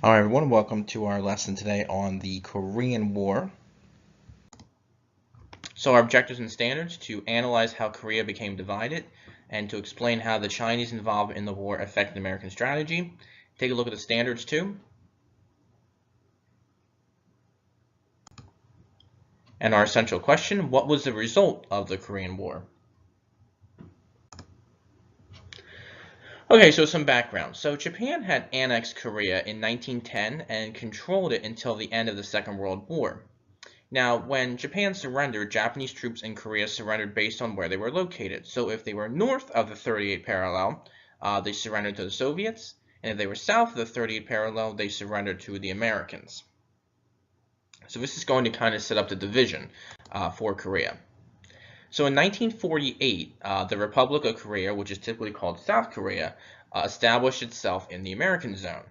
Hi everyone, welcome to our lesson today on the Korean War. So our objectives and standards: to analyze how Korea became divided and to explain how the Chinese involvement in the war affected American strategy. Take a look at the standards too. And our essential question: what was the result of the Korean War? Okay, so some background. So Japan had annexed Korea in 1910 and controlled it until the end of the Second World War. Now, when Japan surrendered, Japanese troops in Korea surrendered based on where they were located. So if they were north of the 38th parallel, they surrendered to the Soviets, and if they were south of the 38th parallel, they surrendered to the Americans. So this is going to kind of set up the division for Korea. So in 1948, the Republic of Korea, which is typically called South Korea, established itself in the American zone.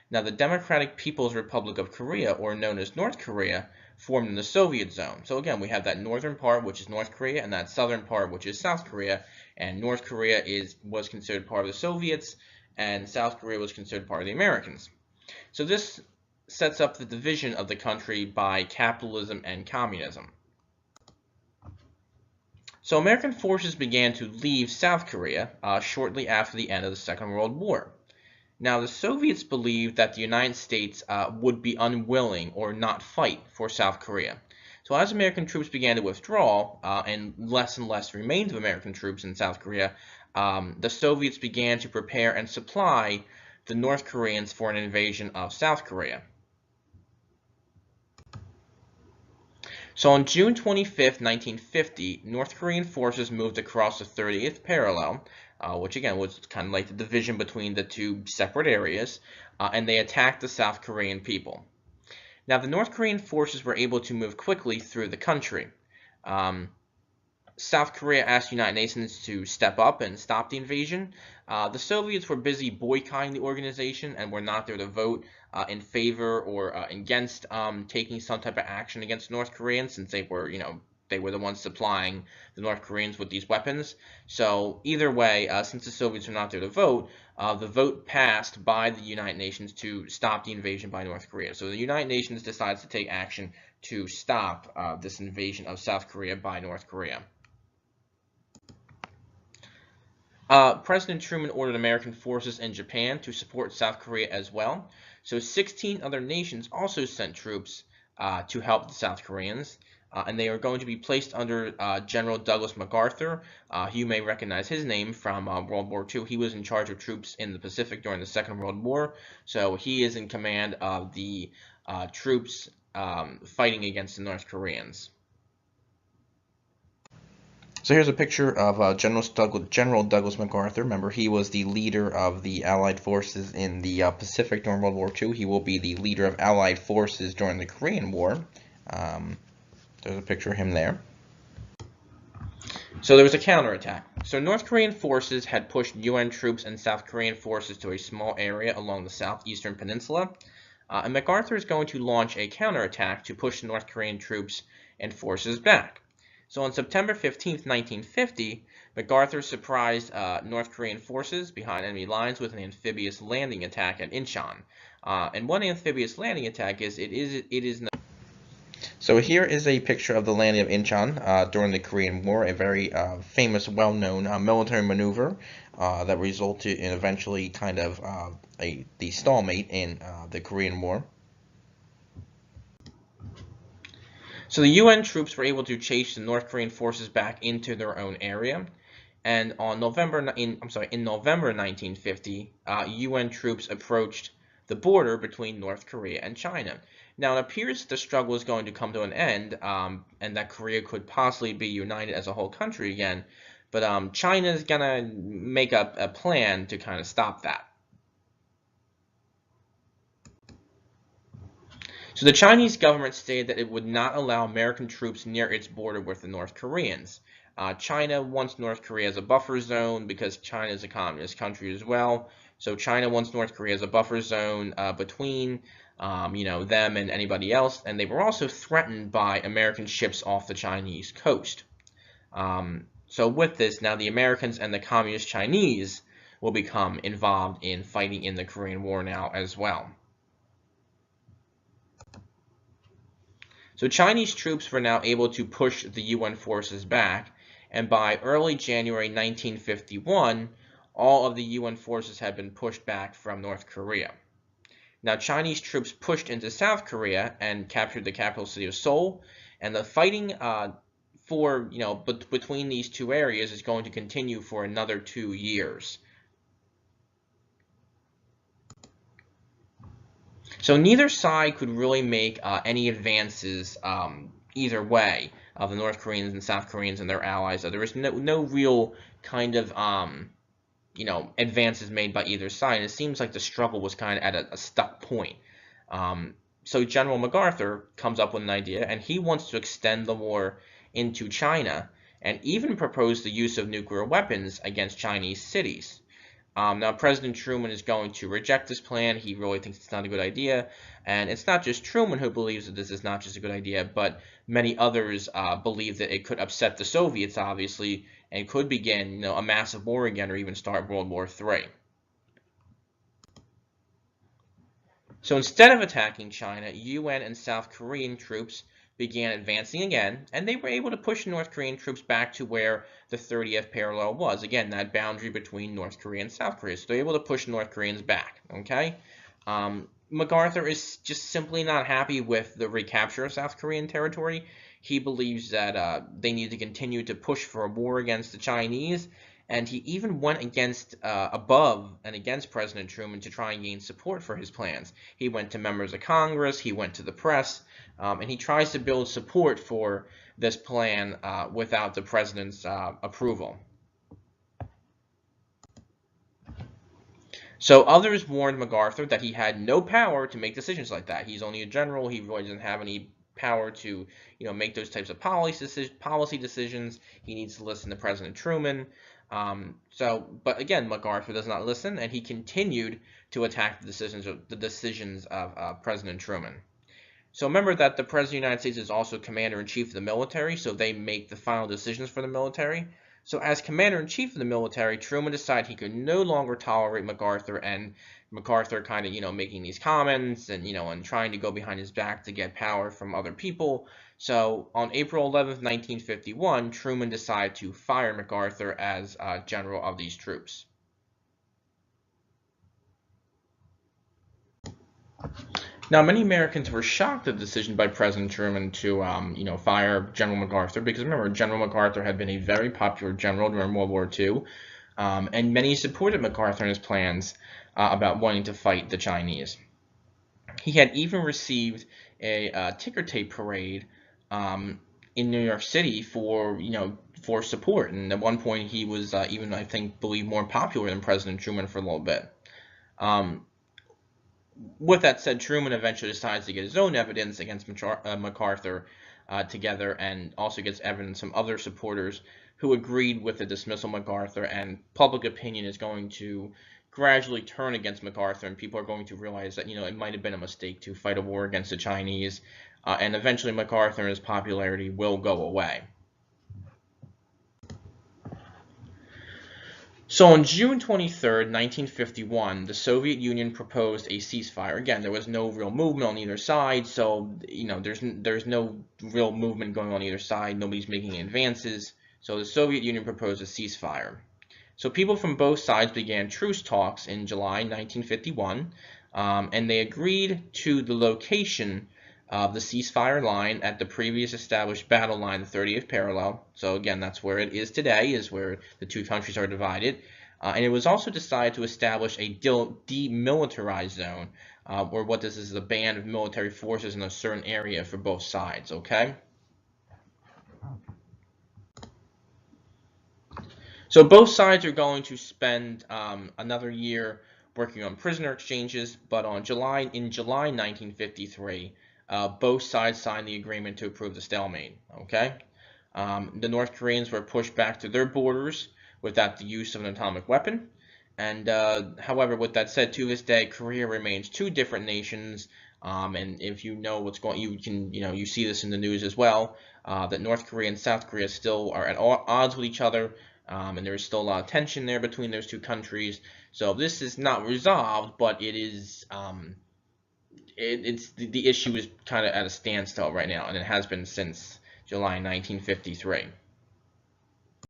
Now, the Democratic People's Republic of Korea, or known as North Korea, formed in the Soviet zone. So again, we have that northern part, which is North Korea, and that southern part, which is South Korea. And North Korea was considered part of the Soviets, and South Korea was considered part of the Americans. So this sets up the division of the country by capitalism and communism. So American forces began to leave South Korea shortly after the end of the Second World War. Now, the Soviets believed that the United States would be unwilling or not fight for South Korea. So as American troops began to withdraw and less remained of American troops in South Korea, the Soviets began to prepare and supply the North Koreans for an invasion of South Korea. So on June 25th, 1950, North Korean forces moved across the 30th parallel, which again was kind of like the division between the two separate areas, and they attacked the South Korean people. Now, the North Korean forces were able to move quickly through the country. South Korea asked the United Nations to step up and stop the invasion. The Soviets were busy boycotting the organization and were not there to vote in favor or against taking some type of action against North Koreans, since they were, they were the ones supplying the North Koreans with these weapons. So either way, since the Soviets were not there to vote, the vote passed by the United Nations to stop the invasion by North Korea. So the United Nations decides to take action to stop this invasion of South Korea by North Korea. President Truman ordered American forces in Japan to support South Korea as well. So 16 other nations also sent troops to help the South Koreans, and they are going to be placed under General Douglas MacArthur. You may recognize his name from World War II. He was in charge of troops in the Pacific during the Second World War, so he is in command of the troops fighting against the North Koreans. So here's a picture of General Douglas MacArthur. Remember, he was the leader of the Allied forces in the Pacific during World War II. He will be the leader of Allied forces during the Korean War. There's a picture of him there. So there was a counterattack. So North Korean forces had pushed UN troops and South Korean forces to a small area along the southeastern peninsula. And MacArthur is going to launch a counterattack to push the North Korean troops and forces back. So on September 15th, 1950, MacArthur surprised North Korean forces behind enemy lines with an amphibious landing attack at Incheon. And what amphibious landing attack is, it is not. So here is a picture of the landing of Incheon during the Korean War, a very famous, well-known military maneuver that resulted in eventually kind of the stalemate in the Korean War. So the UN troops were able to chase the North Korean forces back into their own area, and in November 1950, UN troops approached the border between North Korea and China. Now it appears the struggle is going to come to an end, and that Korea could possibly be united as a whole country again, but China is gonna make a plan to kind of stop that. So the Chinese government stated that it would not allow American troops near its border with the North Koreans. China wants North Korea as a buffer zone because China is a communist country as well. So China wants North Korea as a buffer zone between them and anybody else. And they were also threatened by American ships off the Chinese coast. So with this, now the Americans and the communist Chinese will become involved in fighting in the Korean War now as well. So Chinese troops were now able to push the UN forces back, and by early January 1951, all of the UN forces had been pushed back from North Korea. Now, Chinese troops pushed into South Korea and captured the capital city of Seoul, and the fighting between these two areas is going to continue for another 2 years. So neither side could really make any advances either way of the North Koreans and South Koreans and their allies. So there was no real kind of advances made by either side. It seems like the struggle was kind of at a stuck point. So General MacArthur comes up with an idea, and he wants to extend the war into China and even propose the use of nuclear weapons against Chinese cities. Now, President Truman is going to reject this plan. He really thinks it's not a good idea. And it's not just Truman who believes that this is not just a good idea, but many others believe that it could upset the Soviets, obviously, and could begin a massive war again or even start World War III. So instead of attacking China, UN and South Korean troops began advancing again, and they were able to push North Korean troops back to where the 30th parallel was. Again, that boundary between North Korea and South Korea. So they're able to push North Koreans back, okay? MacArthur is just simply not happy with the recapture of South Korean territory. He believes that they need to continue to push for a war against the Chinese, and he even went above and against President Truman to try and gain support for his plans. He went to members of Congress, he went to the press, and he tries to build support for this plan without the president's approval. So others warned MacArthur that he had no power to make decisions like that. He's only a general. He really doesn't have any power to make those types of policy decisions. He needs to listen to President Truman. But again, MacArthur does not listen, and he continued to attack the decisions of President Truman. So remember that the President of the United States is also Commander-in-Chief of the military, so they make the final decisions for the military. So as Commander-in-Chief of the military, Truman decided he could no longer tolerate MacArthur, and MacArthur kind of, making these comments and, and trying to go behind his back to get power from other people. So on April 11th, 1951, Truman decided to fire MacArthur as general of these troops. Now, many Americans were shocked at the decision by President Truman to, fire General MacArthur, because remember, General MacArthur had been a very popular general during World War II, and many supported MacArthur and his plans about wanting to fight the Chinese. He had even received a ticker tape parade in New York City for support, and at one point he was even, I think, believed more popular than President Truman for a little bit. With that said, Truman eventually decides to get his own evidence against MacArthur together, and also gets evidence from other supporters who agreed with the dismissal of MacArthur, and public opinion is going to gradually turn against MacArthur, and people are going to realize that it might have been a mistake to fight a war against the Chinese, and eventually MacArthur and his popularity will go away. So on June 23rd, 1951, the Soviet Union proposed a ceasefire. Again, there was no real movement on either side, so there's no real movement going on either side. Nobody's making advances. So the Soviet Union proposed a ceasefire. So people from both sides began truce talks in July 1951, and they agreed to the location of the ceasefire line at the previous established battle line, the 30th parallel. So again, that's where it is today, is where the two countries are divided. And it was also decided to establish a demilitarized zone, or what this is a band of military forces in a certain area for both sides, okay? So both sides are going to spend another year working on prisoner exchanges, but in July 1953, both sides signed the agreement to approve the stalemate. Okay, the North Koreans were pushed back to their borders without the use of an atomic weapon, and however, with that said, to this day, Korea remains two different nations. And if you know what's going, you see this in the news as well, that North Korea and South Korea still are at odds with each other, and there is still a lot of tension there between those two countries. So this is not resolved, but it is the issue is kind of at a standstill right now, and it has been since July 1953.